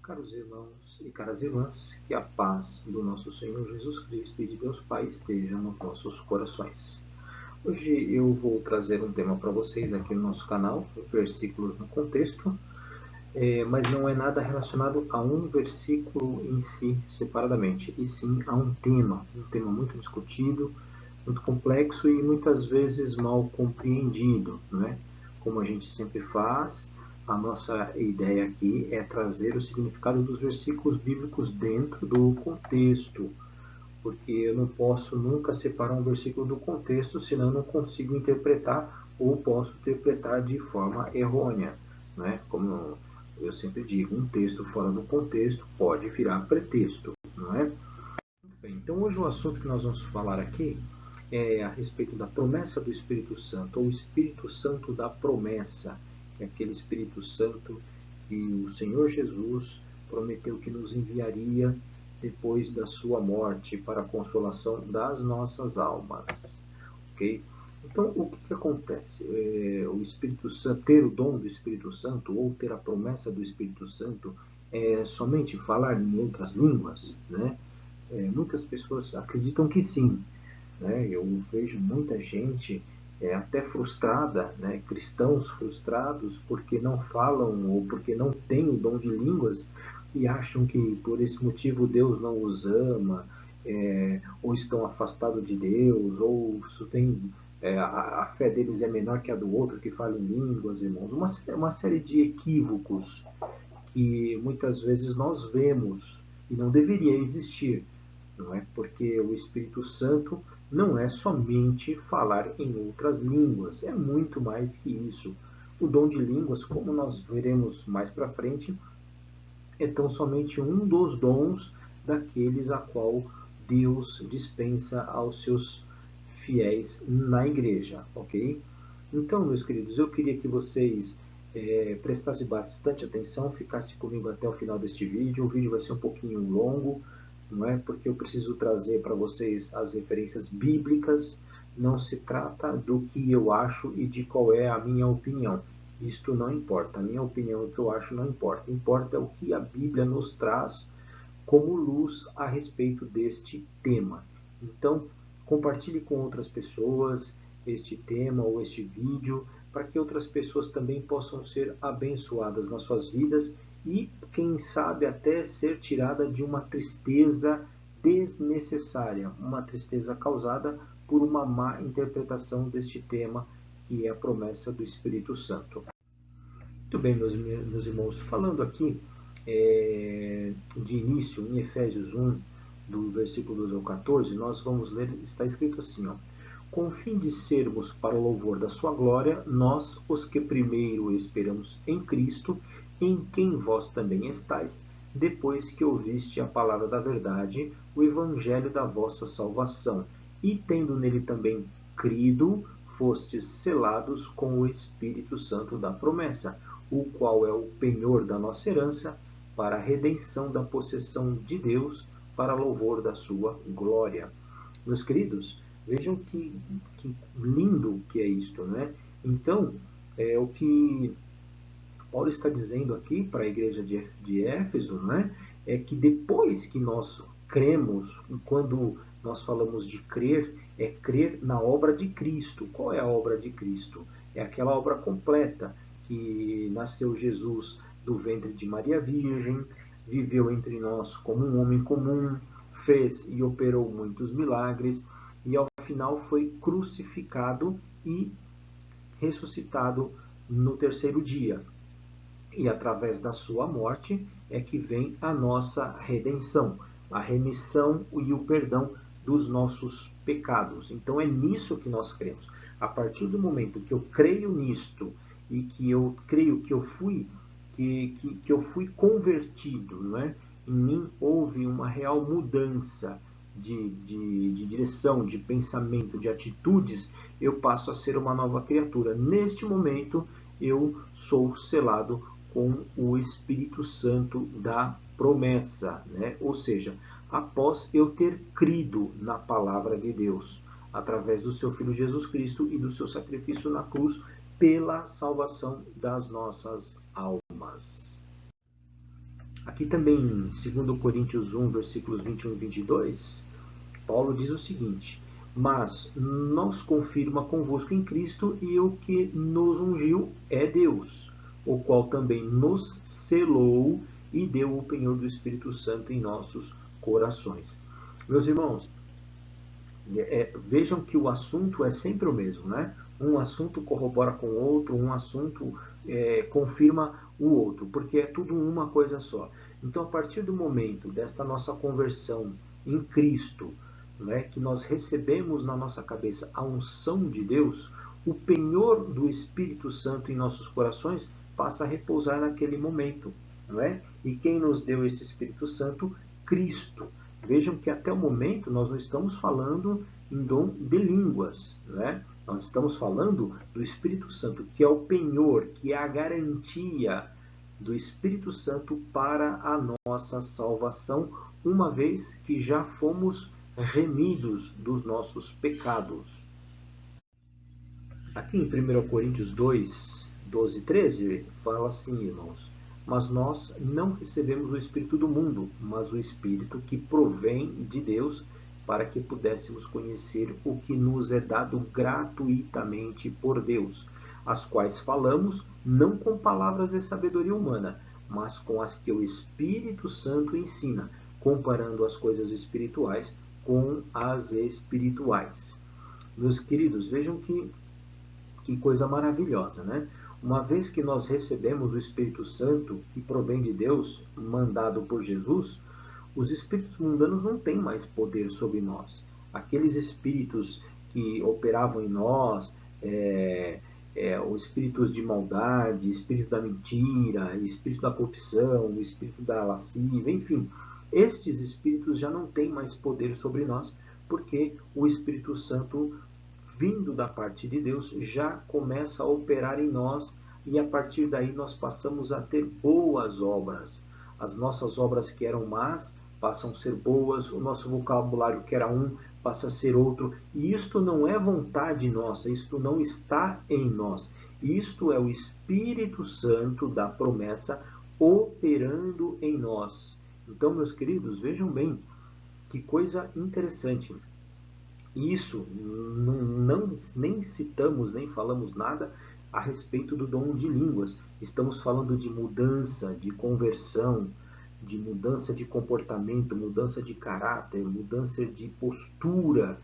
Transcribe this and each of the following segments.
Caros irmãos e caras irmãs, que a paz do nosso Senhor Jesus Cristo e de Deus Pai esteja nos nossos corações. Hoje eu vou trazer um tema para vocês aqui no nosso canal, versículos no contexto, mas não é nada relacionado a um versículo em si, separadamente, e sim a um tema muito discutido, muito complexo e muitas vezes mal compreendido, não é? Como a gente sempre faz, a nossa ideia aqui é trazer o significado dos versículos bíblicos dentro do contexto, porque eu não posso nunca separar um versículo do contexto, senão eu não consigo interpretar ou posso interpretar de forma errônea, não é? Como eu sempre digo, um texto fora do contexto pode virar pretexto, não é? Bem, então hoje o assunto que nós vamos falar aqui é a respeito da promessa do Espírito Santo, ou o Espírito Santo da promessa, que é aquele Espírito Santo que o Senhor Jesus prometeu que nos enviaria depois da sua morte para a consolação das nossas almas. Ok? Então, o que acontece? O Espírito Santo, ter o dom do Espírito Santo ou ter a promessa do Espírito Santo é somente falar em outras línguas, né? Muitas pessoas acreditam que sim, né? Eu vejo muita gente até frustrada, né? Cristãos frustrados porque não falam ou porque não têm o dom de línguas e acham que por esse motivo Deus não os ama, ou estão afastados de Deus, ou tem, a fé deles é menor que a do outro que fala em línguas, irmãos. Uma série de equívocos que muitas vezes nós vemos e não deveria existir, não é? Porque o Espírito Santo não é somente falar em outras línguas, é muito mais que isso. O dom de línguas, como nós veremos mais para frente, é tão somente um dos dons daqueles a qual Deus dispensa aos seus fiéis na igreja, ok? Então, meus queridos, eu queria que vocês prestassem bastante atenção, ficassem comigo até o final deste vídeo. O vídeo vai ser um pouquinho longo, não é? Porque eu preciso trazer para vocês as referências bíblicas. Não se trata do que eu acho e de qual é a minha opinião. Isto não importa. A minha opinião, o que eu acho, não importa. Importa o que a Bíblia nos traz como luz a respeito deste tema. Então, compartilhe com outras pessoas este tema ou este vídeo, para que outras pessoas também possam ser abençoadas nas suas vidas e, quem sabe, até ser tirada de uma tristeza desnecessária, uma tristeza causada por uma má interpretação deste tema, que é a promessa do Espírito Santo. Muito bem, meus irmãos, falando aqui de início, em Efésios 1, do versículo 12 ao 14, nós vamos ler, está escrito assim, ó: com o fim de sermos para o louvor da sua glória, nós, os que primeiro esperamos em Cristo, em quem vós também estáis, depois que ouviste a palavra da verdade, o evangelho da vossa salvação, e tendo nele também crido, fostes selados com o Espírito Santo da promessa, o qual é o penhor da nossa herança, para a redenção da possessão de Deus, para louvor da sua glória. Meus queridos, vejam que lindo que é isto, né? Então, o que Paulo está dizendo aqui para a igreja de Éfeso, né, é que depois que nós cremos, quando nós falamos de crer, é crer na obra de Cristo. Qual é a obra de Cristo? É aquela obra completa, que nasceu Jesus do ventre de Maria Virgem, viveu entre nós como um homem comum, fez e operou muitos milagres, e ao final foi crucificado e ressuscitado no terceiro dia. E através da sua morte é que vem a nossa redenção, a remissão e o perdão dos nossos pecados. Então é nisso que nós cremos. A partir do momento que eu creio nisto e que eu creio que eu fui convertido, não é? Em mim houve uma real mudança de direção, de pensamento, de atitudes, eu passo a ser uma nova criatura. Neste momento, eu sou selado com o Espírito Santo da promessa, né? Ou seja, após eu ter crido na palavra de Deus, através do seu Filho Jesus Cristo e do seu sacrifício na cruz, pela salvação das nossas almas. Aqui também em 2 Coríntios 1, versículos 21 e 22, Paulo diz o seguinte: mas nos confirma convosco em Cristo, e o que nos ungiu é Deus, o qual também nos selou e deu o penhor do Espírito Santo em nossos corações. Meus irmãos, vejam que o assunto é sempre o mesmo, né? Um assunto corrobora com o outro, um assunto confirma o outro, porque é tudo uma coisa só. Então, a partir do momento desta nossa conversão em Cristo, né, que nós recebemos na nossa cabeça a unção de Deus, o penhor do Espírito Santo em nossos corações passa a repousar naquele momento. Não é? E quem nos deu esse Espírito Santo? Cristo. Vejam que até o momento nós não estamos falando em dom de línguas, né? Nós estamos falando do Espírito Santo, que é o penhor, que é a garantia do Espírito Santo para a nossa salvação, uma vez que já fomos remidos dos nossos pecados. Aqui em 1 Coríntios 2, 12 e 13, fala assim, irmãos: mas nós não recebemos o Espírito do mundo, mas o Espírito que provém de Deus, para que pudéssemos conhecer o que nos é dado gratuitamente por Deus, as quais falamos não com palavras de sabedoria humana, mas com as que o Espírito Santo ensina, comparando as coisas espirituais com as espirituais. Meus queridos, vejam que coisa maravilhosa, né? Uma vez que nós recebemos o Espírito Santo, que provém de Deus, mandado por Jesus, os espíritos mundanos não têm mais poder sobre nós. Aqueles espíritos que operavam em nós, os espíritos de maldade, espírito da mentira, espírito da corrupção, espírito da lascívia, enfim, estes espíritos já não têm mais poder sobre nós, porque o Espírito Santo, vindo da parte de Deus, já começa a operar em nós, e a partir daí nós passamos a ter boas obras. As nossas obras que eram más passam a ser boas, o nosso vocabulário que era um passa a ser outro, e isto não é vontade nossa, isto não está em nós. Isto é o Espírito Santo da promessa operando em nós. Então, meus queridos, vejam bem, que coisa interessante. Isso nem citamos, nem falamos nada a respeito do dom de línguas. Estamos falando de mudança, de conversão, de mudança de comportamento, mudança de caráter, mudança de postura,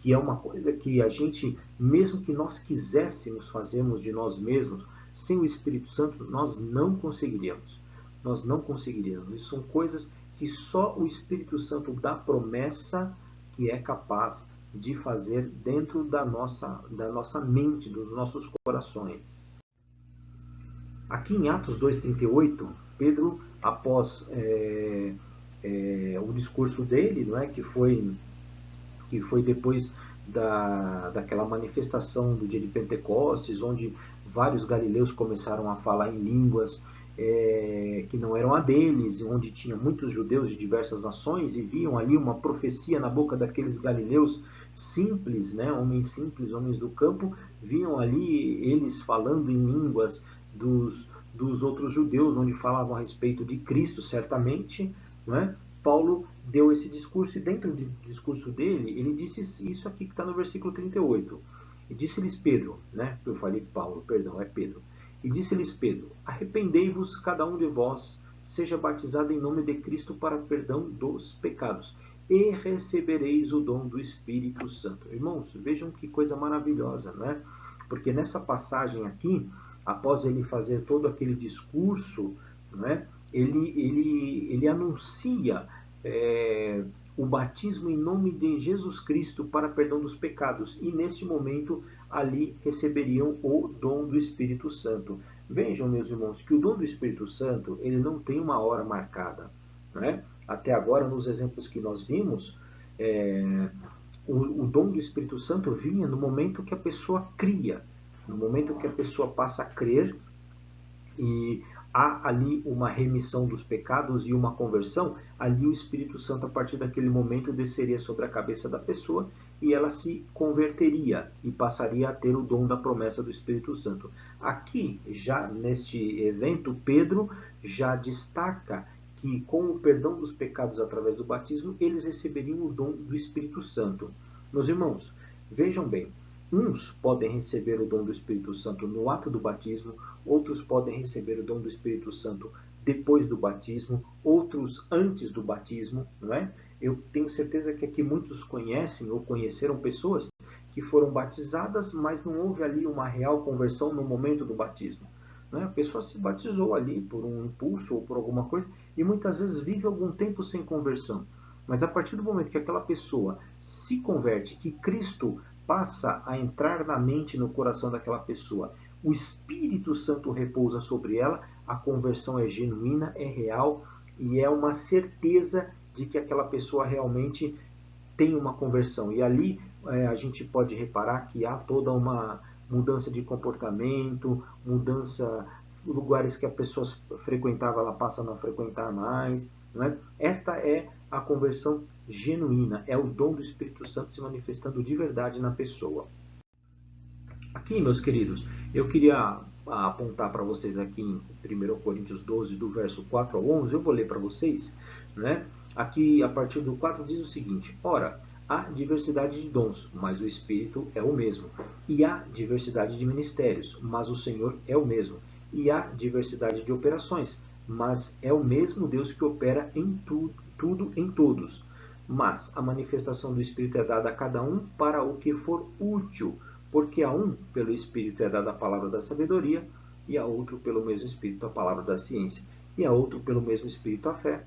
que é uma coisa que a gente, mesmo que nós quiséssemos fazermos de nós mesmos, sem o Espírito Santo, nós não conseguiríamos. Nós não conseguiríamos. Isso são coisas que só o Espírito Santo da promessa que é capaz de fazer dentro da nossa mente, dos nossos corações. Aqui em Atos 2,38, Pedro, após o discurso dele, não é, que foi depois daquela manifestação do dia de Pentecostes, onde vários galileus começaram a falar em línguas que não eram a deles, onde tinha muitos judeus de diversas nações, e viam ali uma profecia na boca daqueles galileus simples, né, homens simples, homens do campo, viam ali eles falando em línguas dos outros judeus, onde falavam a respeito de Cristo, certamente, não é? Paulo deu esse discurso, e dentro do discurso dele, ele disse isso aqui que está no versículo 38. E disse-lhes Pedro, né? Eu falei Paulo, perdão, é Pedro. E disse-lhes Pedro: arrependei-vos cada um de vós, seja batizado em nome de Cristo para perdão dos pecados, e recebereis o dom do Espírito Santo. Irmãos, vejam que coisa maravilhosa, né? Porque nessa passagem aqui, após ele fazer todo aquele discurso, né, ele anuncia o batismo em nome de Jesus Cristo para perdão dos pecados, e neste momento ali receberiam o dom do Espírito Santo. Vejam, meus irmãos, que o dom do Espírito Santo ele não tem uma hora marcada, né? Até agora, nos exemplos que nós vimos, o dom do Espírito Santo vinha no momento que a pessoa cria, no momento que a pessoa passa a crer, e há ali uma remissão dos pecados e uma conversão, ali o Espírito Santo, a partir daquele momento, desceria sobre a cabeça da pessoa, e ela se converteria e passaria a ter o dom da promessa do Espírito Santo. Aqui, já neste evento, Pedro já destaca que com o perdão dos pecados através do batismo, eles receberiam o dom do Espírito Santo. Meus irmãos, vejam bem, uns podem receber o dom do Espírito Santo no ato do batismo, outros podem receber o dom do Espírito Santo depois do batismo, outros antes do batismo, não é? Eu tenho certeza que aqui muitos conhecem ou conheceram pessoas que foram batizadas, mas não houve ali uma real conversão no momento do batismo. Né? A pessoa se batizou ali por um impulso ou por alguma coisa e muitas vezes vive algum tempo sem conversão. Mas a partir do momento que aquela pessoa se converte, que Cristo passa a entrar na mente e no coração daquela pessoa, o Espírito Santo repousa sobre ela, a conversão é genuína, é real e é uma certeza de que aquela pessoa realmente tem uma conversão. E ali a gente pode reparar que há toda uma mudança de comportamento, mudança, lugares que a pessoa frequentava, ela passa a não frequentar mais. Não é? Esta é a conversão genuína, é o dom do Espírito Santo se manifestando de verdade na pessoa. Aqui, meus queridos, eu queria apontar para vocês aqui em 1 Coríntios 12, do verso 4 ao 11, eu vou ler para vocês, né? Aqui, a partir do 4, diz o seguinte: Ora, há diversidade de dons, mas o Espírito é o mesmo. E há diversidade de ministérios, mas o Senhor é o mesmo. E há diversidade de operações, mas é o mesmo Deus que opera em tudo em todos. Mas a manifestação do Espírito é dada a cada um para o que for útil, porque a um, pelo Espírito, é dada a palavra da sabedoria, e a outro, pelo mesmo Espírito, a palavra da ciência, e a outro, pelo mesmo Espírito, a fé,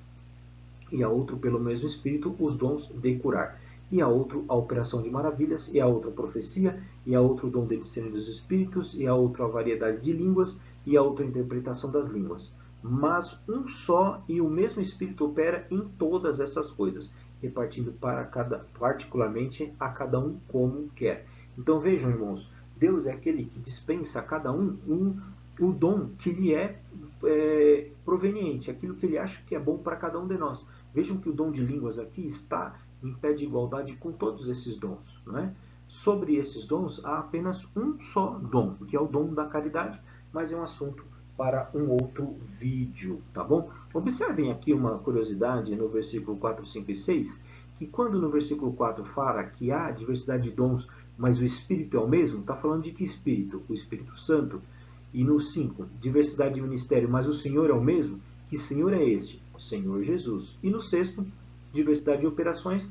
e a outro, pelo mesmo Espírito, os dons de curar, e a outro, a operação de maravilhas, e a outro, a profecia, e a outro, o dom de discernir dos espíritos, e a outro, a variedade de línguas, e a outra, a interpretação das línguas. Mas um só e o mesmo Espírito opera em todas essas coisas, repartindo particularmente a cada um como quer. Então vejam, irmãos, Deus é aquele que dispensa a cada um o dom que lhe é proveniente, aquilo que ele acha que é bom para cada um de nós. Vejam que o dom de línguas aqui está em pé de igualdade com todos esses dons. Não é? Sobre esses dons, há apenas um só dom, que é o dom da caridade, mas é um assunto para um outro vídeo, tá bom? Observem aqui uma curiosidade no versículo 4, 5 e 6, que quando no versículo 4 fala que há diversidade de dons, mas o Espírito é o mesmo, está falando de que Espírito? O Espírito Santo. E no 5, diversidade de ministério, mas o Senhor é o mesmo? Que Senhor é este? O Senhor Jesus. E no 6, diversidade de operações,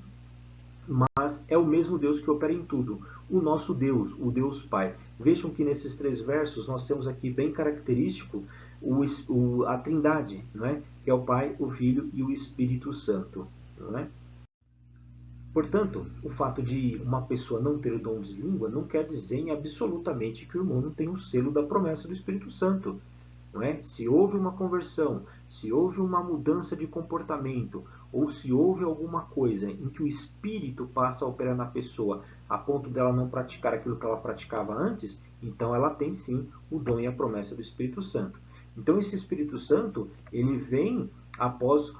mas é o mesmo Deus que opera em tudo. O nosso Deus, o Deus Pai. Vejam que nesses 3 versos nós temos aqui bem característico a Trindade, não é? Que é o Pai, o Filho e o Espírito Santo. Não é? Portanto, o fato de uma pessoa não ter o dom de língua não quer dizer absolutamente que o irmão não tem o selo da promessa do Espírito Santo. Não é? Se houve uma conversão, se houve uma mudança de comportamento, ou se houve alguma coisa em que o Espírito passa a operar na pessoa a ponto dela não praticar aquilo que ela praticava antes, então ela tem sim o dom e a promessa do Espírito Santo. Então esse Espírito Santo, ele vem após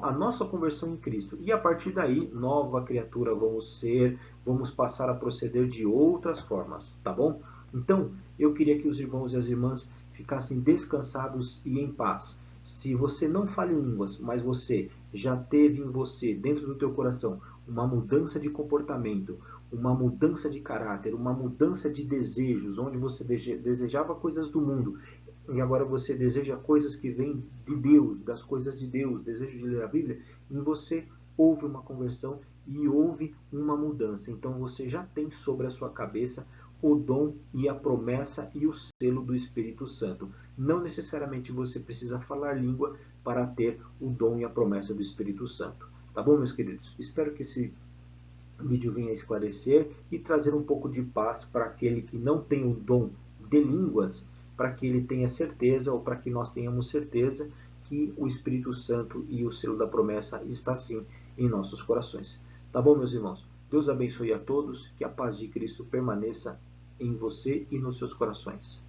a nossa conversão em Cristo. E a partir daí, nova criatura vamos ser, vamos passar a proceder de outras formas, tá bom? Então, eu queria que os irmãos e as irmãs ficassem descansados e em paz. Se você não fala em línguas, mas você já teve em você, dentro do teu coração, uma mudança de comportamento, uma mudança de caráter, uma mudança de desejos, onde você desejava coisas do mundo e agora você deseja coisas que vêm de Deus, das coisas de Deus, desejo de ler a Bíblia, em você houve uma conversão e houve uma mudança. Então você já tem sobre a sua cabeça o dom e a promessa e o selo do Espírito Santo. Não necessariamente você precisa falar língua para ter o dom e a promessa do Espírito Santo. Tá bom, meus queridos? Espero que esse vídeo venha esclarecer e trazer um pouco de paz para aquele que não tem o dom de línguas, para que ele tenha certeza, ou para que nós tenhamos certeza, que o Espírito Santo e o selo da promessa está sim em nossos corações. Tá bom, meus irmãos? Deus abençoe a todos, que a paz de Cristo permaneça em você e nos seus corações.